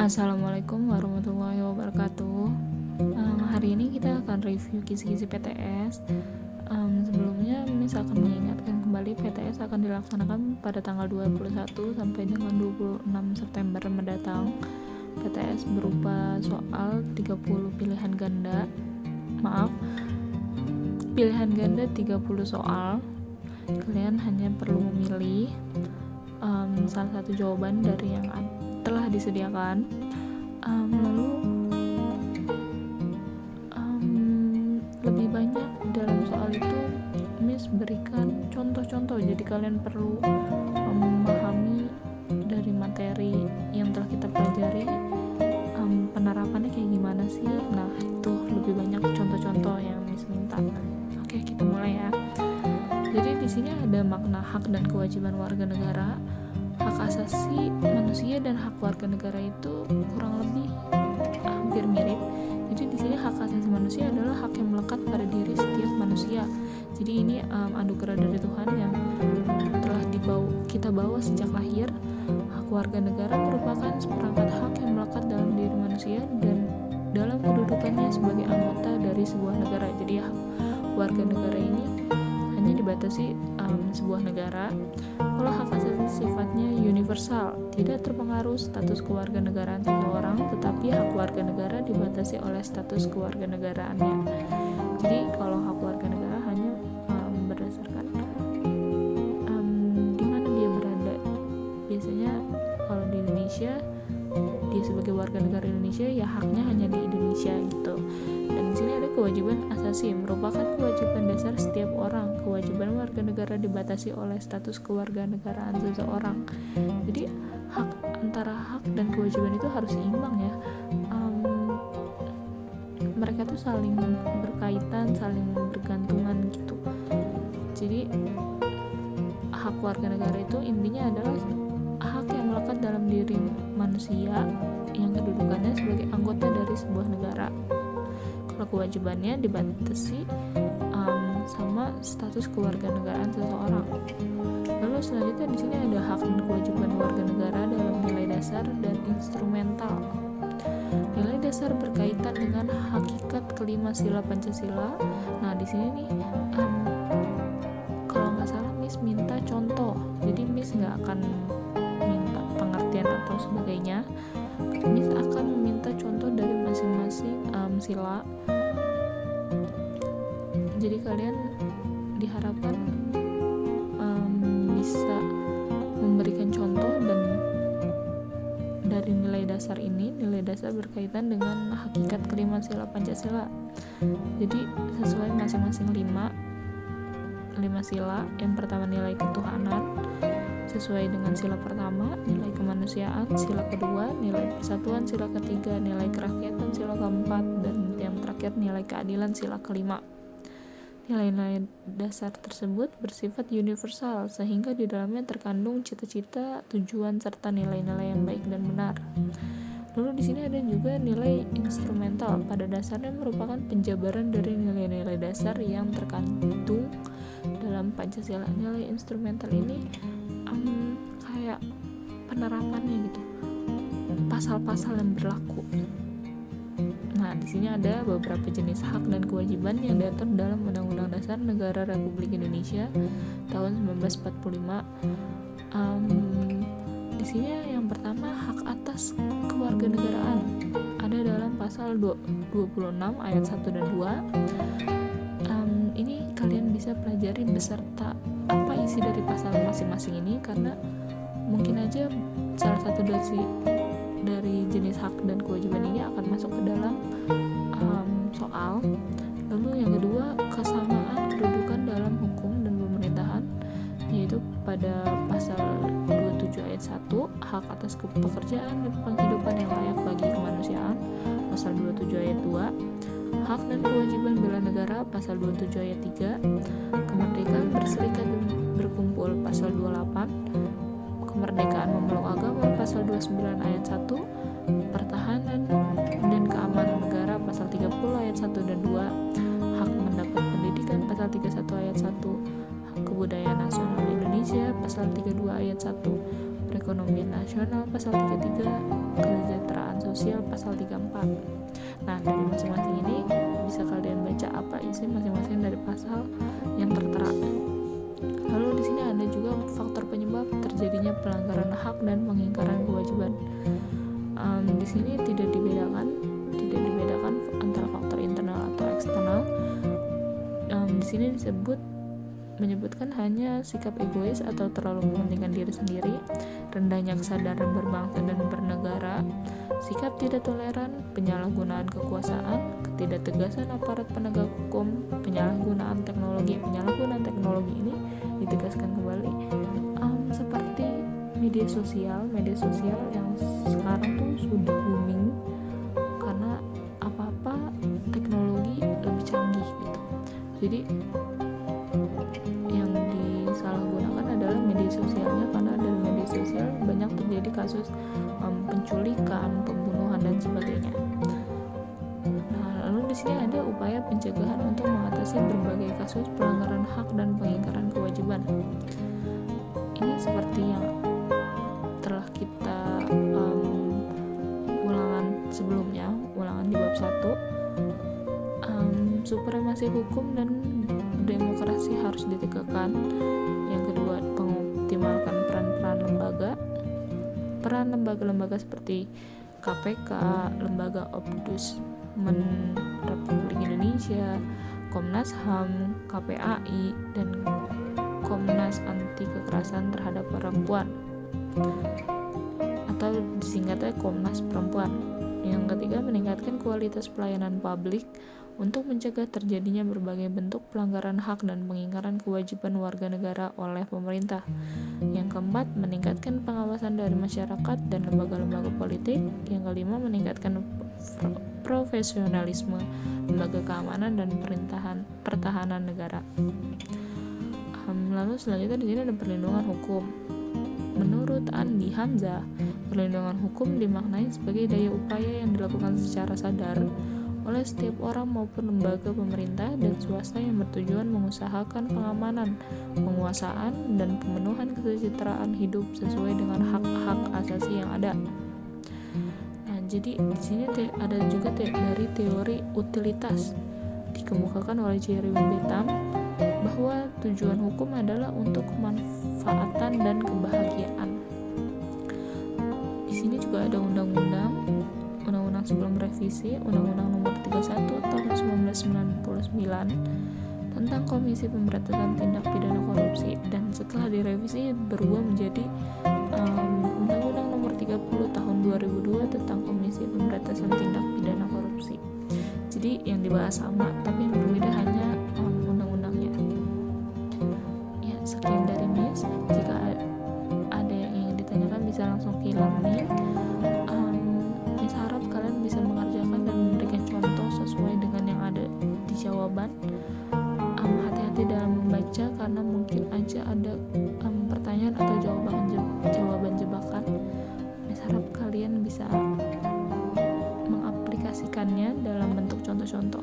Assalamualaikum warahmatullahi wabarakatuh. Hari ini kita akan review kisi-kisi PTS. Sebelumnya Miss akan mengingatkan kembali PTS akan dilaksanakan pada tanggal 21 sampai dengan 26 September mendatang. PTS berupa soal 30 pilihan ganda 30 soal. Kalian hanya perlu memilih salah satu jawaban dari yang telah disediakan. Lalu lebih banyak dalam soal itu Miss berikan contoh-contoh, jadi kalian perlu memahami dari materi yang telah kita pelajari, penerapannya kayak gimana sih. Nah, itu lebih banyak contoh-contoh yang Miss minta. Oke, kita mulai ya. Jadi di sini ada makna hak dan kewajiban warga negara. Hak asasi manusia dan hak warga negara itu kurang lebih hampir mirip. Jadi di sini hak asasi manusia adalah hak yang melekat pada diri setiap manusia. Jadi ini anugerah dari Tuhan yang telah kita bawa sejak lahir. Hak warga negara merupakan seperangkat hak yang melekat dalam diri manusia dan dalam kedudukannya sebagai anggota dari sebuah negara. Jadi hak warga negara ini hanya dibatasi sebuah negara. Kalau hak asasi sifatnya universal, tidak terpengaruh status kewarganegaraan seseorang, tetapi hak warga negara dibatasi oleh status kewarganegaraannya. Jadi kalau hak warga negara hanya berdasarkan di mana dia berada. Biasanya kalau di Indonesia, dia sebagai warga negara Indonesia, ya haknya hanya di Indonesia gitu. Dan di sini ada kewajiban asasi, merupakan kewajiban dasar setiap orang. Kewajiban warga negara dibatasi oleh status kewarganegaraan seseorang. Jadi antara hak dan kewajiban itu harus seimbang ya. Mereka tuh saling berkaitan, saling bergantungan gitu. Jadi hak warga negara itu intinya adalah hak yang melekat dalam diri manusia yang kedudukannya sebagai anggota dari sebuah negara. Kalau kewajibannya dibatasi sama status kewarganegaraan seseorang. Lalu selanjutnya di sini ada hak dan kewajiban warga negara dalam nilai dasar dan instrumental. Nilai dasar berkaitan dengan hakikat kelima sila Pancasila. Nah di sini nih kalau nggak salah Miss minta contoh. Jadi Miss nggak akan minta pengertian atau sebagainya. Miss akan meminta contoh dari masing-masing sila. Jadi kalian diharapkan bisa memberikan contoh dan dari nilai dasar ini, nilai dasar berkaitan dengan hakikat kelima sila Pancasila. Jadi sesuai masing-masing lima sila. Yang pertama nilai ketuhanan, sesuai dengan sila pertama, nilai kemanusiaan, sila kedua, nilai persatuan, sila ketiga, nilai kerakyatan, sila keempat, dan yang terakhir nilai keadilan, sila kelima. Nilai-nilai dasar tersebut bersifat universal sehingga di dalamnya terkandung cita-cita, tujuan, serta nilai-nilai yang baik dan benar. Lalu di sini ada juga nilai instrumental. Pada dasarnya merupakan penjabaran dari nilai-nilai dasar yang terkandung dalam Pancasila. Nilai instrumental ini kayak penerapannya gitu, pasal-pasal yang berlaku. Nah, di sini ada beberapa jenis hak dan kewajiban yang diatur dalam Undang-Undang Dasar Negara Republik Indonesia tahun 1945. Di sini yang pertama hak atas kewarganegaraan ada dalam pasal 26 ayat 1 dan 2. Ini kalian bisa pelajari beserta apa isi dari pasal masing-masing ini, karena mungkin aja salah satu dari jenis hak dan kewajiban ini akan masuk ke dalam soal. Lalu yang kedua, kesamaan kedudukan dalam hukum dan pemerintahan, yaitu pada pasal 27 ayat 1, hak atas pekerjaan dan penghidupan yang layak bagi kemanusiaan, pasal 27 ayat 2, hak dan kewajiban bela negara, pasal 27 ayat 3, kemerdekaan berserikat dan berkumpul, pasal 28, kemerdekaan memeluk agama, pasal 29 ayat 1, pertahanan dan keamanan negara, pasal 30 ayat 1 dan 2, hak mendapat pendidikan, pasal 31 ayat 1, hak kebudayaan nasional Indonesia, pasal 32 ayat 1, perekonomian nasional, pasal 33, kesejahteraan pasal 34. Nah, dari masing-masing ini bisa kalian baca apa isi masing-masing dari pasal yang tertera. Lalu di sini ada juga faktor penyebab terjadinya pelanggaran hak dan pengingkaran kewajiban. Di sini tidak dibedakan antara faktor internal atau eksternal. Di sini menyebutkan hanya sikap egois atau terlalu mementingkan diri sendiri, rendahnya kesadaran berbangsa dan bernegara, sikap tidak toleran, penyalahgunaan kekuasaan, ketidaktegasan aparat penegak hukum, penyalahgunaan teknologi. Penyalahgunaan teknologi ini ditegaskan kembali seperti media sosial yang sekarang tuh sudah booming karena apa-apa teknologi lebih canggih gitu. Jadi yang disalahgunakan adalah media sosialnya, karena dari media sosial banyak terjadi kasus penculikan, pembunuhan dan sebagainya. Nah, lalu di sini ada upaya pencegahan untuk mengatasi berbagai kasus pelanggaran hak dan pengingkaran kewajiban. Ini seperti yang telah kita ulangan di bab 1. Supremasi hukum dan demokrasi harus ditegakkan. Yang kedua, mengoptimalkan peran lembaga seperti KPK, Lembaga Ombudsman Republik Indonesia, Komnas HAM, KPAI, dan Komnas Anti Kekerasan Terhadap Perempuan atau disingkatnya Komnas Perempuan. Yang ketiga, meningkatkan kualitas pelayanan publik untuk mencegah terjadinya berbagai bentuk pelanggaran hak dan pengingkaran kewajiban warga negara oleh pemerintah. Yang keempat, meningkatkan pengawasan dari masyarakat dan lembaga-lembaga politik. Yang kelima, meningkatkan profesionalisme lembaga keamanan dan pertahanan negara. Lalu selanjutnya di sini ada perlindungan hukum. Menurut Andi Hamzah, perlindungan hukum dimaknai sebagai daya upaya yang dilakukan secara sadar oleh setiap orang maupun lembaga pemerintah dan swasta yang bertujuan mengusahakan pengamanan, penguasaan, dan pemenuhan kesejahteraan hidup sesuai dengan hak-hak asasi yang ada. Nah, jadi di sini ada juga dari teori utilitas dikemukakan oleh Jeremy Bentham bahwa tujuan hukum adalah untuk kemanfaatan dan kebahagiaan. Di sini juga ada undang-undang sebelum revisi, Undang-Undang Nomor 31 Tahun 1999 tentang Komisi Pemberantasan Tindak Pidana Korupsi, dan setelah direvisi berubah menjadi Undang-Undang Nomor 30 Tahun 2002 tentang Komisi Pemberantasan Tindak Pidana Korupsi. Jadi yang dibahas sama, tapi yang berbeda hanya undang-undangnya. Ya, sekian dari Miss. Jika ada yang ingin ditanyakan bisa langsung ke e-learning. Miss harap kalian bisa mengerjakan dan memberikan contoh sesuai dengan yang ada di jawaban. Hati-hati dalam membaca karena mungkin aja ada pertanyaan atau jawaban jebakan. Miss harap kalian bisa mengaplikasikannya dalam bentuk contoh-contoh.